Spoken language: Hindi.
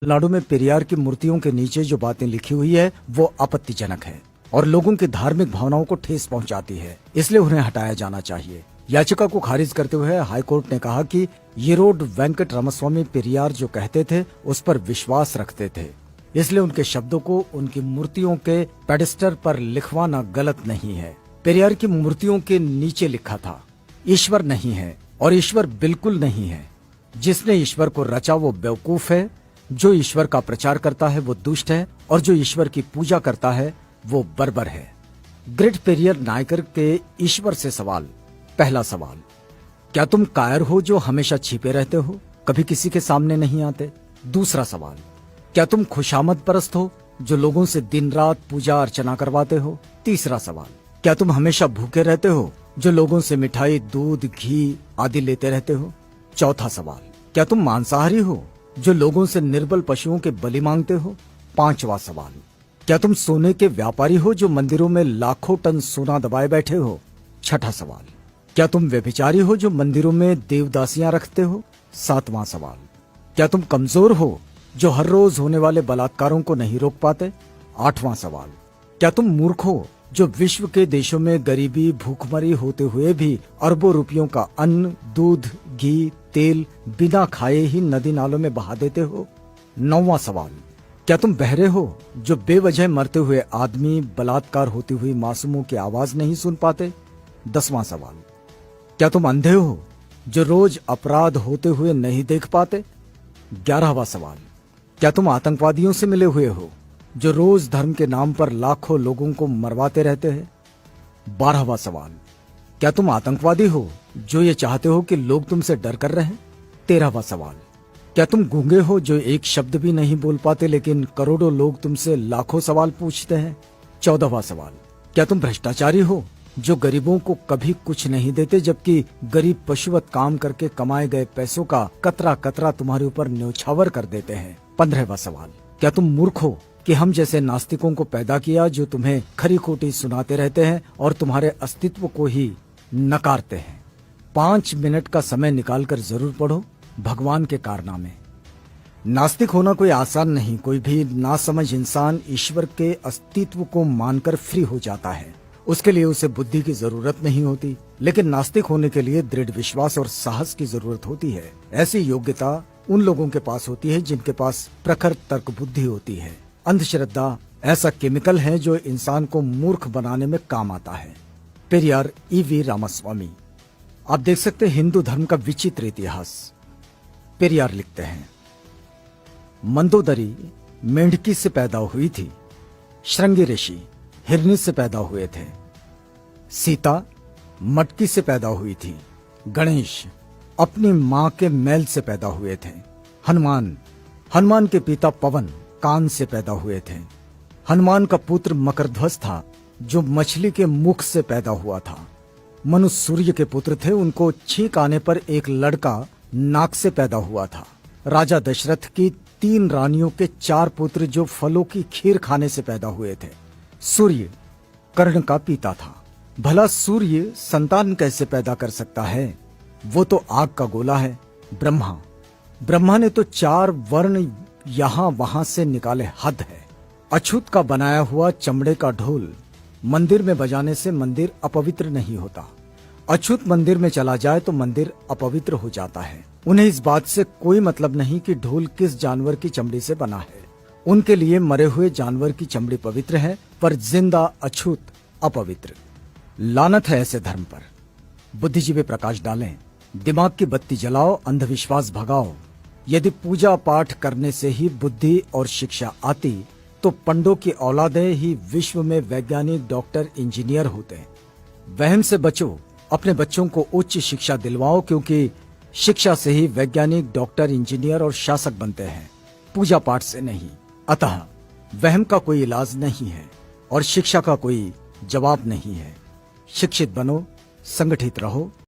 तमिलनाडु में पेरियार की मूर्तियों के नीचे जो बातें लिखी हुई है वो आपत्तिजनक है और लोगों की धार्मिक भावनाओं को ठेस पहुंचाती है, इसलिए उन्हें हटाया जाना चाहिए। याचिका को खारिज करते हुए हाईकोर्ट ने कहा कि ये रोड वेंकट रामास्वामी पेरियार जो कहते थे उस पर विश्वास रखते थे, इसलिए उनके शब्दों को उनकी मूर्तियों के पेडेस्टर पर लिखवाना गलत नहीं है। पेरियार की मूर्तियों के नीचे लिखा था, ईश्वर नहीं है और ईश्वर बिल्कुल नहीं है। जिसने ईश्वर को रचा वो बेवकूफ है, जो ईश्वर का प्रचार करता है वो दुष्ट है और जो ईश्वर की पूजा करता है वो बर्बर है। ग्रेट पेरियर नायकर के ईश्वर से सवाल। पहला सवाल, क्या तुम कायर हो जो हमेशा छिपे रहते हो, कभी किसी के सामने नहीं आते? दूसरा सवाल, क्या तुम खुशामद परस्त हो जो लोगों से दिन रात पूजा अर्चना करवाते हो? तीसरा सवाल, क्या तुम हमेशा भूखे रहते हो जो लोगों से मिठाई, दूध, घी आदि लेते रहते हो? चौथा सवाल, क्या तुम मांसाहारी हो जो लोगों से निर्बल पशुओं के बलि मांगते हो? पांचवा सवाल, क्या तुम सोने के व्यापारी हो जो मंदिरों में लाखों टन सोना दबाए बैठे हो? छठा सवाल, क्या तुम व्यभिचारी हो जो मंदिरों में देवदासियां रखते हो? सातवां सवाल, क्या तुम कमजोर हो जो हर रोज होने वाले बलात्कारों को नहीं रोक पाते? आठवां सवाल, क्या तुम मूर्ख हो जो विश्व के देशों में गरीबी, भूखमरी होते हुए भी अरबों रुपयों का अन्न, दूध, घी, तेल बिना खाए ही नदी नालों में बहा देते हो? नौवां सवाल, क्या तुम बहरे हो जो बेवजह मरते हुए आदमी, बलात्कार होती हुई मासूमों की आवाज नहीं सुन पाते? 10वां सवाल, क्या तुम अंधे हो जो रोज अपराध होते हुए नहीं देख पाते? 11वां सवाल, क्या तुम आतंकवादियों से मिले हुए हो जो रोज धर्म के नाम पर लाखों लोगों को मरवाते रहते हैं? 12वां सवाल, क्या तुम आतंकवादी हो जो ये चाहते हो कि लोग तुमसे डर कर रहें? 13वां सवाल, क्या तुम गूंगे हो जो एक शब्द भी नहीं बोल पाते लेकिन करोड़ों लोग तुमसे लाखों सवाल पूछते हैं? 14वां सवाल, क्या तुम भ्रष्टाचारी हो जो गरीबों को कभी कुछ नहीं देते जबकि गरीब पशुवत काम करके कमाए गए पैसों का कतरा कतरा तुम्हारे ऊपर न्यौछावर कर देते हैं? 15वां सवाल, क्या तुम मूर्ख हो कि हम जैसे नास्तिकों को पैदा किया जो तुम्हें खरी खोटी सुनाते रहते हैं और तुम्हारे अस्तित्व को ही नकारते हैं? 5 मिनट का समय निकालकर जरूर पढ़ो भगवान के कारनामे। नास्तिक होना कोई आसान नहीं। कोई भी नासमझ इंसान ईश्वर के अस्तित्व को मानकर फ्री हो जाता है, उसके लिए उसे बुद्धि की जरूरत नहीं होती, लेकिन नास्तिक होने के लिए दृढ़ विश्वास और साहस की जरूरत होती है। ऐसी योग्यता उन लोगों के पास होती है जिनके पास प्रखर तर्क बुद्धि होती है। अंधश्रद्धा ऐसा केमिकल है जो इंसान को मूर्ख बनाने में काम आता है। पेरियार ईवी रामास्वामी। आप देख सकते हैं हिंदू धर्म का विचित्र इतिहास। पेरियार लिखते हैं, मंदोदरी मेंढकी से पैदा हुई थी, श्रृंगी ऋषि हिरनी से पैदा हुए थे, सीता मटकी से पैदा हुई थी, गणेश अपनी मां के मैल से पैदा हुए थे, हनुमान के पिता पवन कान से पैदा हुए थे, हनुमान का पुत्र मकरध्वज था जो मछली के मुख से पैदा हुआ था, मनु सूर्य के पुत्र थे, उनको छींक आने पर एक लड़का नाक से पैदा हुआ था, राजा दशरथ की 3 रानियों के 4 पुत्र जो फलों की खीर खाने से पैदा हुए थे, सूर्य कर्ण का पिता था। भला सूर्य संतान कैसे पैदा कर सकता है? वो तो आग का गोला है। ब्रह्मा ने तो 4 वर्ण यहां वहां से निकाले, हद है। अछूत का बनाया हुआ चमड़े का ढोल मंदिर में बजाने से मंदिर अपवित्र नहीं होता। अछूत मंदिर में चला जाए तो मंदिर अपवित्र हो जाता है। उन्हें इस बात से कोई मतलब नहीं कि ढोल किस जानवर की चमड़ी से बना है। उनके लिए मरे हुए जानवर की चमड़ी पवित्र है पर जिंदा अछूत अपवित्र। लानत है ऐसे धर्म पर। बुद्धिजीवी प्रकाश डालें, दिमाग की बत्ती जलाओ, अंधविश्वास भगाओ। यदि पूजा पाठ करने से ही बुद्धि और शिक्षा आती तो पंडों की औलादें ही विश्व में वैज्ञानिक, डॉक्टर, इंजीनियर होते। वहम से बचो, अपने बच्चों को उच्च शिक्षा दिलवाओ क्योंकि शिक्षा से ही वैज्ञानिक, डॉक्टर, इंजीनियर और शासक बनते हैं, पूजा पाठ से नहीं। अतः वहम का कोई इलाज नहीं है और शिक्षा का कोई जवाब नहीं है। शिक्षित बनो, संगठित रहो।